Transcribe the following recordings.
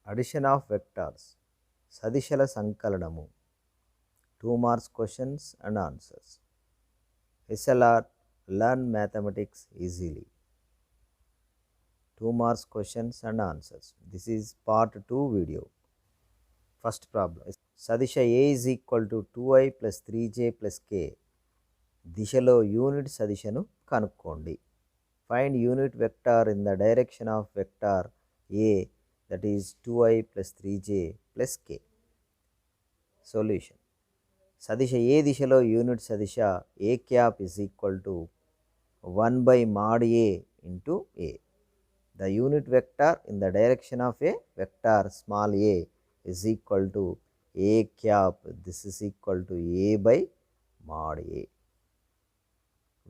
Addition of vectors. Sadishala Sankalanamu. 2 marks questions and answers. SLR. Learn mathematics easily. 2 marks questions and answers. This is part 2 video. First problem. Sadisha A is equal to 2i plus 3j plus k. దిశలో unit సదిశను కనుక్కోండి. Find unit vector in the direction of vector A, that is 2i plus 3j plus k. Solution. సదిశ ఏ దిశలో unit సదిశ A cap is equal to 1 by mod A into A. The unit vector in the direction of a vector small a is equal to A cap. This is equal to A by mod A.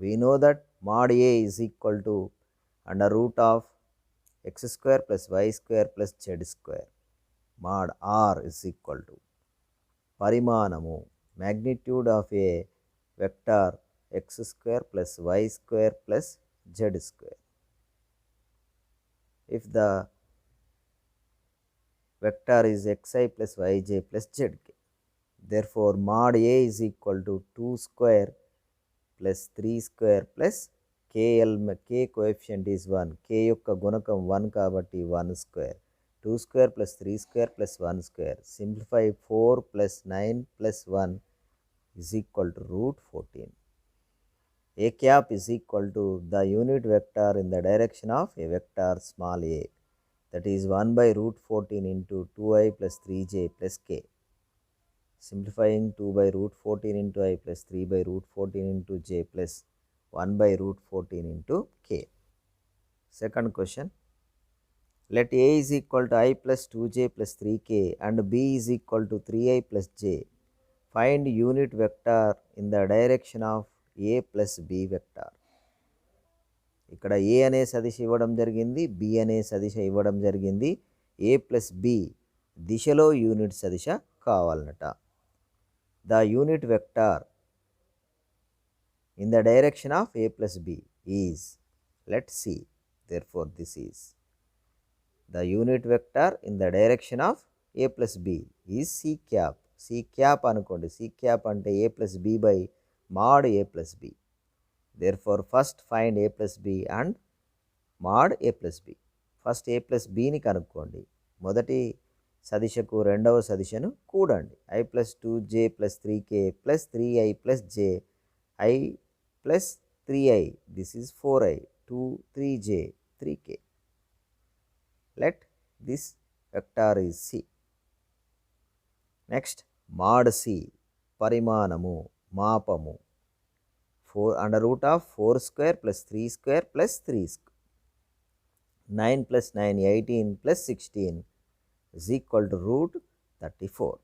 We know that mod A is equal to under root of x square plus y square plus z square. Mod R is equal to parimanamu, magnitude of a vector x square plus y square plus z square. If the vector is xi plus yj plus zk, therefore mod A is equal to 2 square plus 3 square plus k coefficient is 1, k యొక్క గుణకం 1 కాబట్టి 1 square, 2 square plus 3 square plus 1 square. Simplify 4 plus 9 plus 1 is equal to root 14. A cap is equal to the unit vector in the direction of a vector small a, that is 1 by root 14 into 2i plus 3j plus k. Simplifying 2 by root 14 into I plus 3 by root 14 into j plus 1 by root 14 into k. Second question. Let A is equal to I plus 2j plus 3k and B is equal to 3i plus j. Find unit vector in the direction of A plus B vector. ఇక్కడ A అనే సదిశ ఇవ్వడం జరిగింది, B అనే సదిశ ఇవ్వడం జరిగింది. A plus B దిశలో unit సదిశ కావాలన్నట. The unit vector in the direction of A plus B is, let's see, therefore this is the unit vector in the direction of A plus B is C cap. C cap అనుకోండి, C cap అంటే A plus B by mod A plus B. Therefore first find A plus B and mod A plus B. First A plus B ని కనుక్కోండి. మొదటి సదిశకు రెండవ సదిశను కూడండి. I plus 2j plus 3k plus 3i plus j, I plus 3i, this is 4i, 2, 3j, 3k. Let this vector is C. Next, mod C, parimanamu, maapamu. 4 under root of 4 square plus 3 square plus 3 square. 9 plus 9, 18 plus 16 is equal to root 34.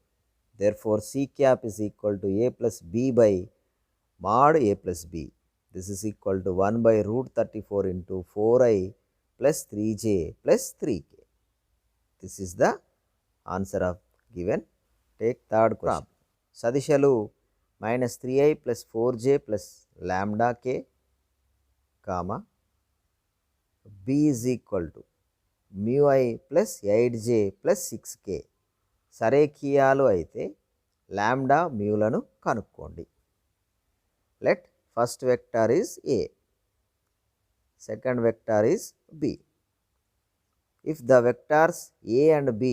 Therefore, C cap is equal to A plus B by mod A plus B. This is equal to 1 by root 34 into 4i plus 3j plus 3k. This is the answer of given. Take third question. Sadishalu minus 3i plus 4j plus lambda k, comma, B is equal to mu I plus 8j plus 6k. సరేఖీయాలు అయితే lambda మ్యూలను కనుక్కోండి. Let first vector is A, second vector is B. If the vectors A and B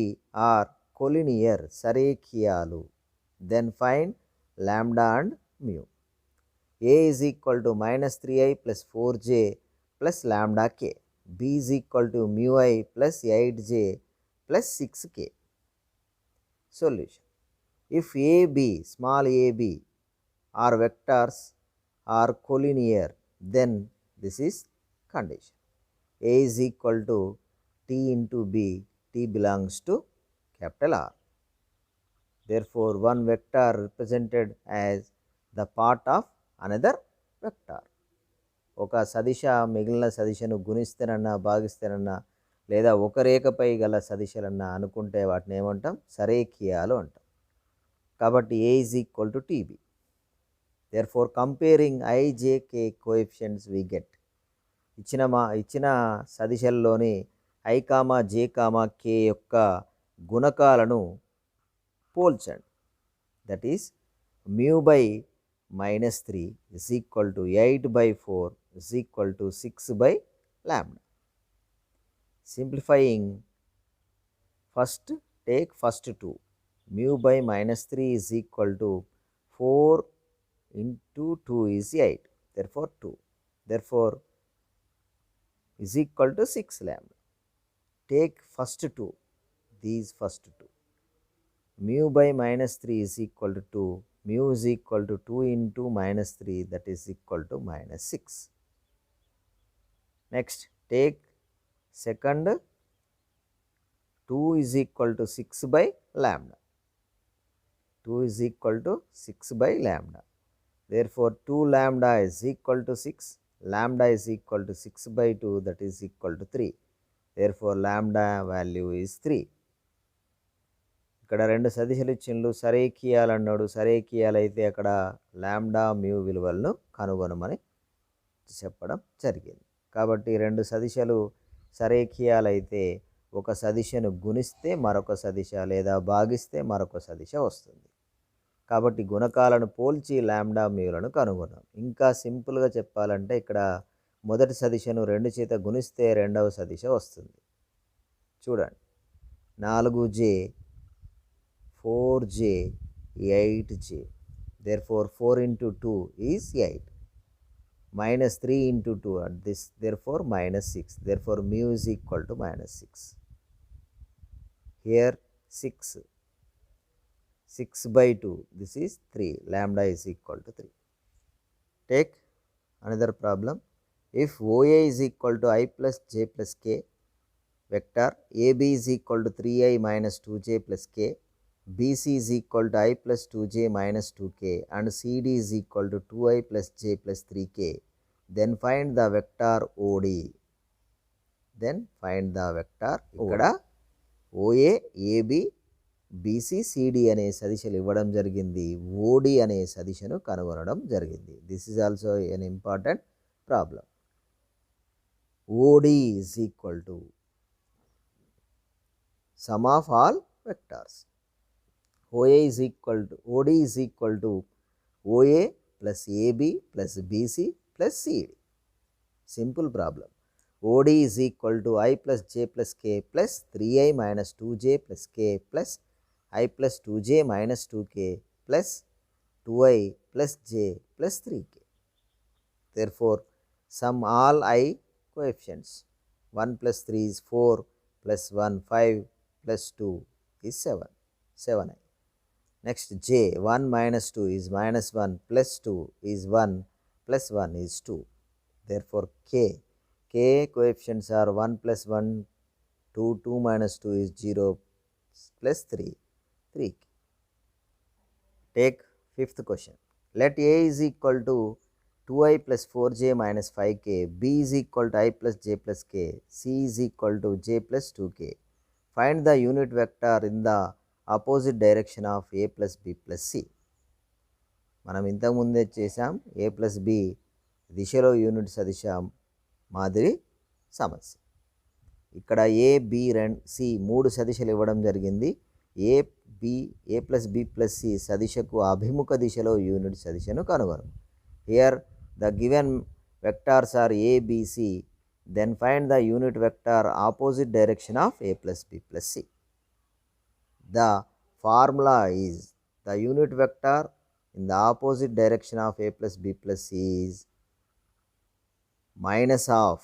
are collinear సరేఖీయాలు, then find lambda and mu. A is equal to minus 3i plus 4j plus lambda k. B is equal to mu I plus 8j plus 6k. Solution. If AB, small ab, are vectors are collinear, then this is condition. A is equal to T into B, T belongs to capital R. Therefore, one vector represented as the part of another vector. ఒక సదిశ మిగిలిన సదిశను గుణిస్తేనన్నా భాగిస్తేనన్నా లేదా ఒక రేఖపై గల సదిశలన్నా అనుకుంటే వాటిని ఏమంటాం? సరేఖీయాలు అంటాం. కాబట్టి A is equal to TB. Therefore, comparing I, J, K coefficients we get. ఇచ్చిన సదిశల్లోని I, J, K యొక్క గుణకాలను పోల్చండి. That is mu by minus 3 is equal to 8 by 4 is equal to 6 by lambda. Simplifying, first take first 2. Mu by minus 3 is equal to 4 into 2 is 8. Therefore 2. Therefore is equal to 6 lambda. Take first 2. These first 2. Mu by minus 3 is equal to 2. Mu is equal to 2 into minus 3, that is equal to minus 6. Next, take second 2 is equal to 6 by lambda. 2 is equal to 6 by lambda. Therefore, 2 lambda is equal to 6. Lambda is equal to 6 by 2, that is equal to 3. Therefore, lambda value is 3. ఇక్కడ రెండు సదిశలు ఇచ్చిండ్లు, సరేఖీయాలు అన్నాడు. సరేఖీయాలు అయితే అక్కడ lambda mu విలువలను కనుగొనమని చెప్పడం జరిగింది. కాబట్టి రెండు సదిశలు సరేఖీయాలు అయితే ఒక సదిశను గుణిస్తే మరొక సదిశ లేదా భాగిస్తే మరొక సదిశ వస్తుంది. కాబట్టి గుణకాలను పోల్చి లాంబ్డా మ్యూలను కనుగొన్నాం. ఇంకా సింపుల్గా చెప్పాలంటే ఇక్కడ మొదటి సదిశను 2 చేత గుణిస్తే రెండవ సదిశ వస్తుంది. చూడండి, 4j 4j 8j. Therefore 4 into 2 is 8. Minus 3 into 2 at this, therefore minus 6. Therefore mu is equal to minus 6. Here 6. 6 by 2, this is 3. Lambda is equal to 3. Take another problem. If OA is equal to I plus j plus k, vector AB is equal to 3i minus 2j plus k, BC is equal to I plus 2j minus 2k and CD is equal to 2i plus j plus 3k, then find the vector OD. Then find the vector ఇక్కడ OA, AB, BC, CD అనే సదిశలు ఇవ్వడం జరిగింది. OD అనే సదిశను కనుగొనడం జరిగింది. This is also an important problem. OD is equal to sum of all vectors. OA is equal to OD is equal to OA plus AB plus BC plus CD. Simple problem. OD is equal to I plus j plus k plus 3i minus 2j plus k plus I plus 2j minus 2k plus 2i plus j plus 3k. Therefore, sum all I coefficients. 1 plus 3 is 4 plus 1 5 plus 2 is 7. 7i. Next j, 1 minus 2 is minus 1 plus 2 is 1 plus 1 is 2. Therefore, k coefficients are 1 plus 1, 2, 2 minus 2 is 0 plus 3, 3. Take fifth question. Let A is equal to 2i plus 4j minus 5k, B is equal to I plus j plus k, C is equal to j plus 2k. Find the unit vector in the opposite direction of a plus b plus c. మనం ఇంతకుముందే చేసాం. a plus b దిశలో unit సదిశ మాదిరి సమస్య. ఇక్కడ a b c 3 సదిశలు ఇవ్వడం జరిగింది. a plus b plus c సదిశకు అభిముఖ దిశలో యూనిట్ సదిశను కనుగొను. Here the given vectors are a b c. then find the unit vector opposite direction of a plus b plus c. The formula is the unit vector in the opposite direction of a plus b plus c is minus of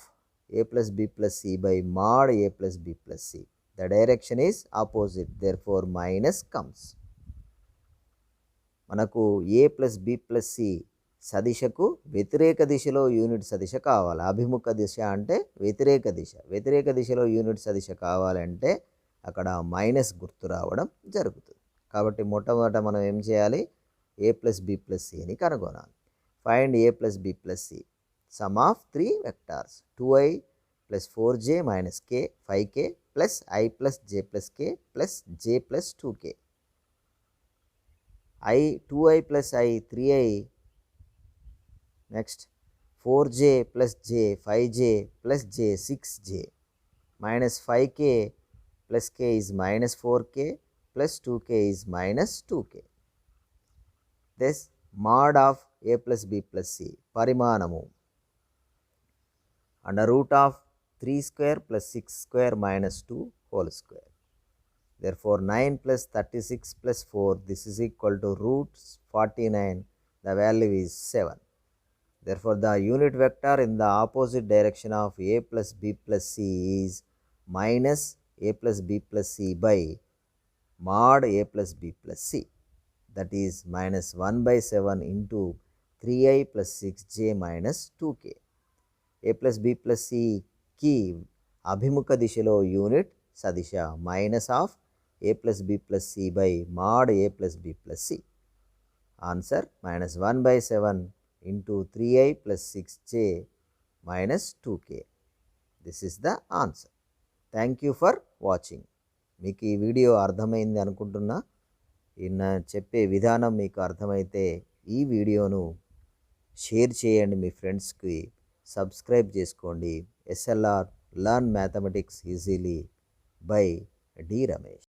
a plus b plus c by mod a plus b plus c. The direction is opposite, therefore minus comes. మనకు a plus b plus c సదిశకు వ్యతిరేక దిశలో unit సదిశ కావాలి. అభిముఖ దిశ అంటే వ్యతిరేక దిశ. వ్యతిరేక దిశలో unit సదిశ కావాలంటే అక్కడ మైనస్ గుర్తు రావడం జరుగుతుంది. కాబట్టి మొట్టమొదట మనం ఏం చేయాలి? a plus b plus c అని కనుగొనాలి. Find a plus b plus c. Some of 3 vectors 2i plus 4j minus k 5k plus I plus j plus k plus j plus 2k. 2i plus I 3i. Next 4j plus j 5j plus j 6j minus 5k plus k is minus 4k plus 2k is minus 2k. This mod of a plus b plus c parimanamu under root of 3 square plus 6 square minus 2 whole square. Therefore, 9 plus 36 plus 4, this is equal to root 49, the value is 7. Therefore, the unit vector in the opposite direction of a plus b plus c is minus a plus b plus c by mod a plus b plus c, that is minus 1 by 7 into 3i plus 6j minus 2k. a plus b plus c కి అభిముఖ దిశలో unit సదిశ minus of a plus b plus c by mod a plus b plus c. Answer minus 1 by 7 into 3i plus 6j minus 2k. This is the answer. Thank you for watching. మీకు ఈ video అర్థమైంది అనుకుంటున్నా. చెప్పే విధానం మీకు అర్థమైతే ఈ వీడియోను షేర్ చేయండి మీ ఫ్రెండ్స్కి, సబ్స్క్రైబ్ చేసుకోండి. SLR learn mathematics easily by D Ramesh.